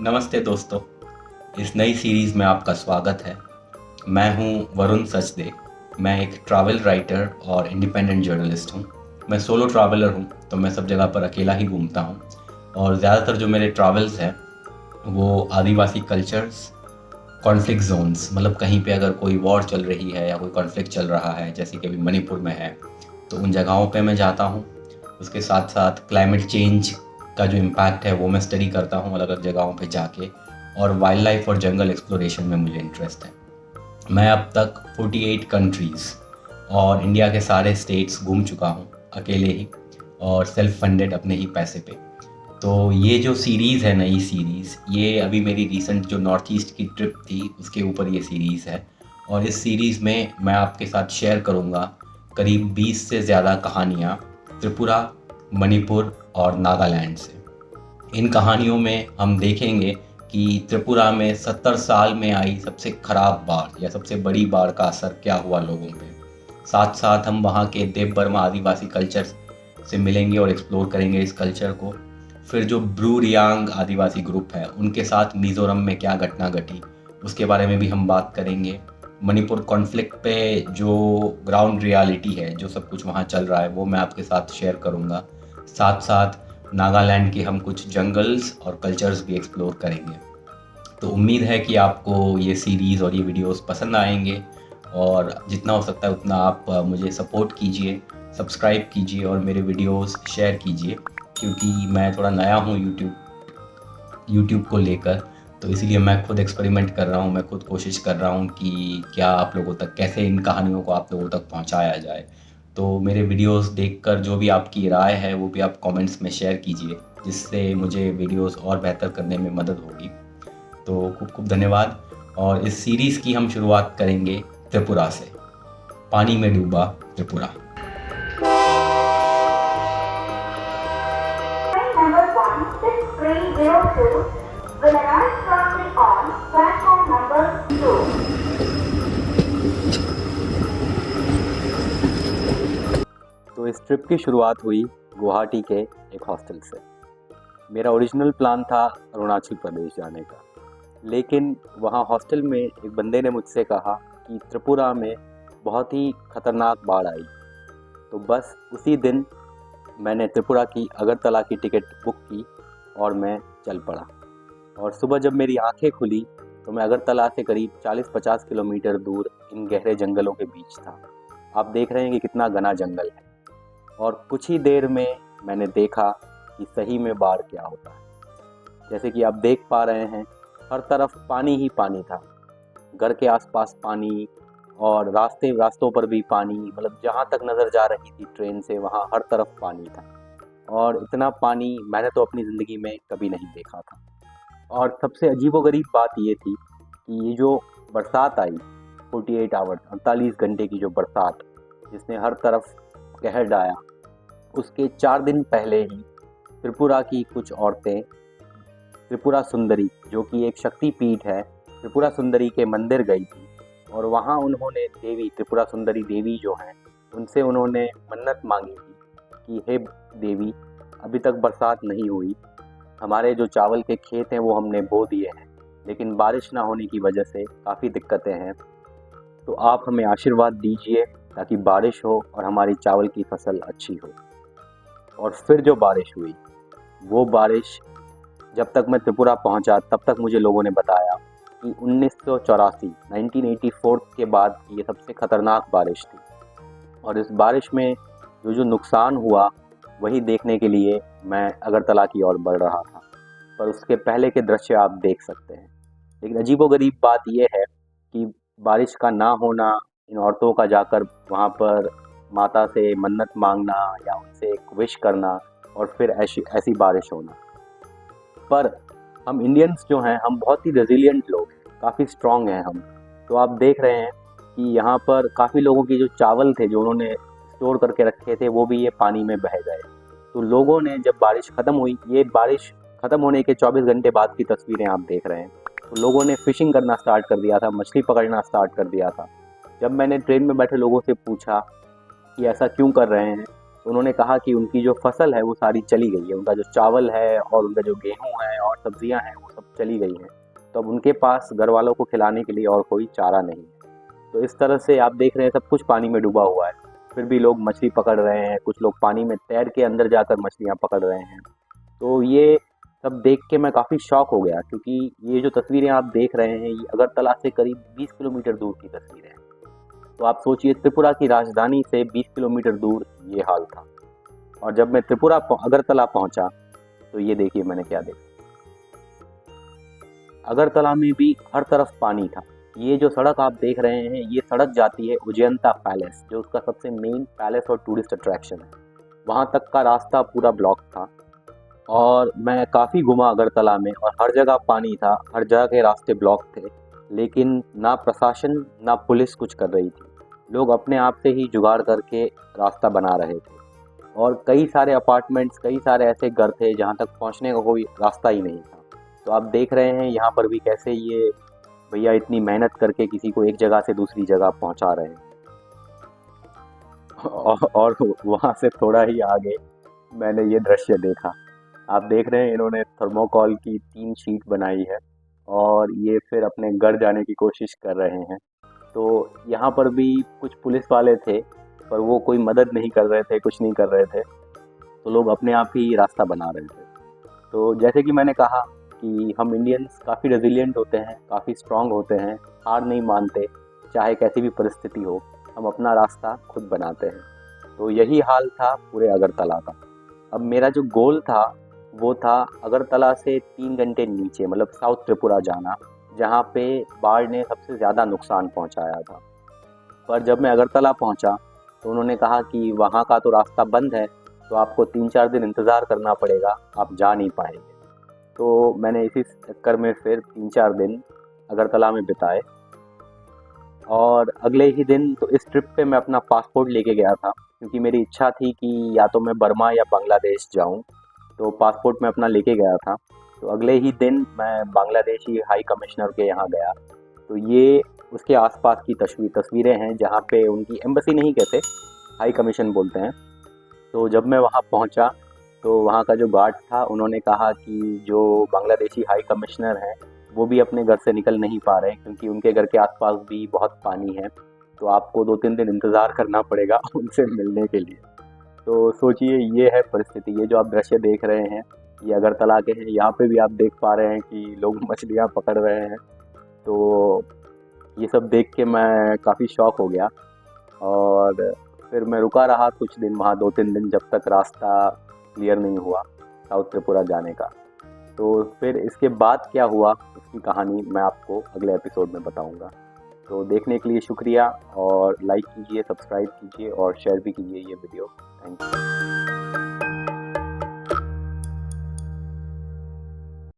नमस्ते दोस्तों, इस नई सीरीज़ में आपका स्वागत है। मैं हूं वरुण सचदे। मैं एक ट्रैवल राइटर और इंडिपेंडेंट जर्नलिस्ट हूं। मैं सोलो ट्रैवलर हूं, तो मैं सब जगह पर अकेला ही घूमता हूं और ज़्यादातर जो मेरे ट्रैवल्स हैं वो आदिवासी कल्चर्स, कॉन्फ्लिक्ट जोन्स, मतलब कहीं पे अगर कोई वॉर चल रही है या कोई कॉन्फ्लिक्ट चल रहा है, जैसे कि अभी मणिपुर में है, तो उन जगहों पे मैं जाता हूँ। उसके साथ साथ क्लाइमेट चेंज का जो इम्पैक्ट है वो मैं स्टडी करता हूँ अलग अलग जगहों पे जाके। और वाइल्ड लाइफ और जंगल एक्सप्लोरेशन में मुझे इंटरेस्ट है। मैं अब तक 48 कंट्रीज़ और इंडिया के सारे स्टेट्स घूम चुका हूँ अकेले ही, और सेल्फ फंडेड अपने ही पैसे पे। तो ये जो सीरीज़ है, नई सीरीज़, ये अभी मेरी रीसेंट जो नॉर्थ ईस्ट की ट्रिप थी उसके ऊपर ये सीरीज़ है। और इस सीरीज़ में मैं आपके साथ शेयर करूँगा करीब 20 से ज़्यादा कहानियाँ त्रिपुरा, मणिपुर और नागालैंड से। इन कहानियों में हम देखेंगे कि त्रिपुरा में 70 साल में आई सबसे ख़राब बाढ़ या सबसे बड़ी बाढ़ का असर क्या हुआ लोगों पे। साथ साथ हम वहाँ के देव बर्मा आदिवासी कल्चर से मिलेंगे और एक्सप्लोर करेंगे इस कल्चर को। फिर जो ब्रू रियांग आदिवासी ग्रुप है उनके साथ मिज़ोरम में क्या घटना घटी, उसके बारे में भी हम बात करेंगे। मणिपुर कॉन्फ्लिक्ट पे जो ग्राउंड रियलिटी है, जो सब कुछ वहाँ चल रहा है, वो मैं आपके साथ शेयर करूँगा। साथ साथ नागालैंड के हम कुछ जंगल्स और कल्चर्स भी एक्सप्लोर करेंगे। तो उम्मीद है कि आपको ये सीरीज़ और ये वीडियोस पसंद आएंगे, और जितना हो सकता है उतना आप मुझे सपोर्ट कीजिए, सब्सक्राइब कीजिए और मेरे वीडियोस शेयर कीजिए, क्योंकि मैं थोड़ा नया हूँ यूट्यूब को लेकर। तो इसीलिए मैं खुद एक्सपेरिमेंट कर रहा हूँ, मैं खुद कोशिश कर रहा हूँ कि क्या आप लोगों तक, कैसे इन कहानियों को आप लोगों तक पहुँचाया जाए। तो मेरे वीडियोस देखकर जो भी आपकी राय है वो भी आप कमेंट्स में शेयर कीजिए, जिससे मुझे वीडियोस और बेहतर करने में मदद होगी। तो खूब खूब धन्यवाद। और इस सीरीज़ की हम शुरुआत करेंगे त्रिपुरा से। पानी में डूबा Tripura. Train number 16302 will arrive shortly on platform number 2. तो इस ट्रिप की शुरुआत हुई गुवाहाटी के एक हॉस्टल से। मेरा ओरिजिनल प्लान था अरुणाचल प्रदेश जाने का, लेकिन वहाँ हॉस्टल में एक बंदे ने मुझसे कहा कि त्रिपुरा में बहुत ही खतरनाक बाढ़ आई। तो बस उसी दिन मैंने त्रिपुरा की अगरतला की टिकट बुक की और मैं चल पड़ा। और सुबह जब मेरी आंखें खुली तो मैं अगरतला से करीब 40-50 किलोमीटर दूर इन गहरे जंगलों के बीच था। आप देख रहे हैं कि कितना घना जंगल है। और कुछ ही देर में मैंने देखा कि सही में बाढ़ क्या होता है। जैसे कि आप देख पा रहे हैं, हर तरफ पानी ही पानी था। घर के आसपास पानी और रास्तों पर भी पानी, मतलब जहाँ तक नज़र जा रही थी ट्रेन से वहाँ हर तरफ पानी था। और इतना पानी मैंने तो अपनी ज़िंदगी में कभी नहीं देखा था। और सबसे अजीबोगरीब बात ये थी कि ये जो बरसात आई, 48 आवर्स 48 घंटे की जो बरसात जिसने हर तरफ कहर ढाया, उसके 4 दिन पहले ही त्रिपुरा की कुछ औरतें त्रिपुरा सुंदरी, जो कि एक शक्ति पीठ है, त्रिपुरा सुंदरी के मंदिर गई थी। और वहाँ उन्होंने देवी त्रिपुरा सुंदरी देवी जो हैं उनसे उन्होंने मन्नत मांगी थी कि हे देवी, अभी तक बरसात नहीं हुई, हमारे जो चावल के खेत हैं वो हमने बो दिए हैं, लेकिन बारिश ना होने की वजह से काफ़ी दिक्कतें हैं, तो आप हमें आशीर्वाद दीजिए ताकि बारिश हो और हमारी चावल की फसल अच्छी हो। और फिर जो बारिश हुई, वो बारिश, जब तक मैं त्रिपुरा पहुंचा तब तक मुझे लोगों ने बताया कि 1984 के बाद ये सबसे ख़तरनाक बारिश थी। और इस बारिश में जो नुकसान हुआ वही देखने के लिए मैं अगरतला की ओर बढ़ रहा था। पर उसके पहले के दृश्य आप देख सकते हैं। लेकिन अजीबोगरीब बात यह है कि बारिश का ना होना, इन औरतों का जाकर वहाँ पर माता से मन्नत मांगना या उनसे एक विश करना और फिर ऐसी बारिश होना। पर हम इंडियंस जो हैं, हम बहुत ही रेजिलिएंट लोग हैं, काफ़ी स्ट्रॉन्ग हैं हम। तो आप देख रहे हैं कि यहाँ पर काफ़ी लोगों की जो चावल थे जो उन्होंने स्टोर करके रखे थे वो भी ये पानी में बह गए। तो लोगों ने, जब बारिश ख़त्म हुई, ये बारिश ख़त्म होने के 24 घंटे बाद की तस्वीरें आप देख रहे हैं, तो लोगों ने फ़िशिंग करना स्टार्ट कर दिया था, मछली पकड़ना स्टार्ट कर दिया था। जब मैंने ट्रेन में बैठे लोगों से पूछा कि ऐसा क्यों कर रहे हैं, तो उन्होंने कहा कि उनकी जो फसल है वो सारी चली गई है, उनका जो चावल है और उनका जो गेहूँ है और सब्जियां हैं वो सब चली गई हैं। तो अब उनके पास घर वालों को खिलाने के लिए और कोई चारा नहीं है। तो इस तरह से आप देख रहे हैं सब कुछ पानी में डूबा हुआ है, फिर भी लोग मछली पकड़ रहे हैं, कुछ लोग पानी में तैर के अंदर जाकर मछलियाँ पकड़ रहे हैं। तो ये सब देख के मैं काफ़ी शॉक हो गया, क्योंकि ये जो तस्वीरें आप देख रहे हैं ये अगरतला से करीब 20 किलोमीटर दूर की तस्वीरें हैं। तो आप सोचिए त्रिपुरा की राजधानी से 20 किलोमीटर दूर ये हाल था। और जब मैं अगरतला पहुंचा तो ये देखिए मैंने क्या देखा। अगरतला में भी हर तरफ पानी था। ये जो सड़क आप देख रहे हैं ये सड़क जाती है उजयंता पैलेस, जो उसका सबसे मेन पैलेस और टूरिस्ट अट्रैक्शन है। वहाँ तक का रास्ता पूरा ब्लॉक था और मैं काफ़ी घुमा अगरतला में और हर जगह पानी था, हर जगह के रास्ते ब्लॉक थे, लेकिन ना प्रशासन ना पुलिस कुछ कर रही थी। लोग अपने आप से ही जुगाड़ करके रास्ता बना रहे थे और कई सारे अपार्टमेंट्स, कई सारे ऐसे घर थे जहाँ तक पहुँचने का कोई रास्ता ही नहीं था। तो आप देख रहे हैं यहाँ पर भी कैसे ये भैया इतनी मेहनत करके किसी को एक जगह से दूसरी जगह पहुँचा रहे हैं। और वहाँ से थोड़ा ही आगे मैंने ये दृश्य देखा। आप देख रहे हैं इन्होंने थर्मोकॉल की 3 शीट बनाई है और ये फिर अपने घर जाने की कोशिश कर रहे हैं। तो यहाँ पर भी कुछ पुलिस वाले थे, पर वो कोई मदद नहीं कर रहे थे, कुछ नहीं कर रहे थे। तो लोग अपने आप ही रास्ता बना रहे थे। तो जैसे कि मैंने कहा कि हम इंडियंस काफ़ी रेजिलिएंट होते हैं, काफ़ी स्ट्रांग होते हैं, हार नहीं मानते, चाहे कैसी भी परिस्थिति हो, हम अपना रास्ता खुद बनाते हैं। तो यही हाल था पूरे अगरतला का। अब मेरा जो गोल था वो था अगरतला से 3 घंटे नीचे, मतलब साउथ त्रिपुरा जाना, जहाँ पे बाढ़ ने सबसे ज़्यादा नुकसान पहुँचाया था। पर जब मैं अगरतला पहुँचा तो उन्होंने कहा कि वहाँ का तो रास्ता बंद है, तो आपको 3-4 दिन इंतज़ार करना पड़ेगा, आप जा नहीं पाएंगे। तो मैंने इसी चक्कर में फिर 3-4 दिन अगरतला में बिताए और अगले ही दिन तो इस ट्रिप पे मैं अपना पासपोर्ट लेके गया था, क्योंकि मेरी इच्छा थी कि या तो मैं बर्मा या बांग्लादेश जाऊं। तो पासपोर्ट मैं अपना लेके गया था। तो अगले ही दिन मैं बांग्लादेशी हाई कमिश्नर के यहाँ गया। तो ये उसके आसपास की तस्वीरें हैं जहाँ पे उनकी एम्बेसी नहीं कहते, हाई कमीशन बोलते हैं। तो जब मैं वहाँ पहुँचा तो वहाँ का जो गार्ड था उन्होंने कहा कि जो बांग्लादेशी हाई कमिश्नर हैं वो भी अपने घर से निकल नहीं पा रहे, क्योंकि उनके घर के आसपास भी बहुत पानी है, तो आपको 2-3 दिन इंतज़ार करना पड़ेगा उनसे मिलने के लिए। तो सोचिए ये है परिस्थिति। ये जो आप दृश्य देख रहे हैं ये अगरतला के हैं। यहाँ पे भी आप देख पा रहे हैं कि लोग मछलियाँ पकड़ रहे हैं। तो ये सब देख के मैं काफ़ी शॉक हो गया और फिर मैं रुका रहा कुछ दिन वहाँ, 2-3 दिन, जब तक रास्ता क्लियर नहीं हुआ साउथ त्रिपुरा जाने का। तो फिर इसके बाद क्या हुआ उसकी कहानी मैं आपको अगले एपिसोड में बताऊंगा। तो देखने के लिए शुक्रिया और लाइक कीजिए, सब्सक्राइब कीजिए और शेयर भी कीजिए ये वीडियो। Thank you.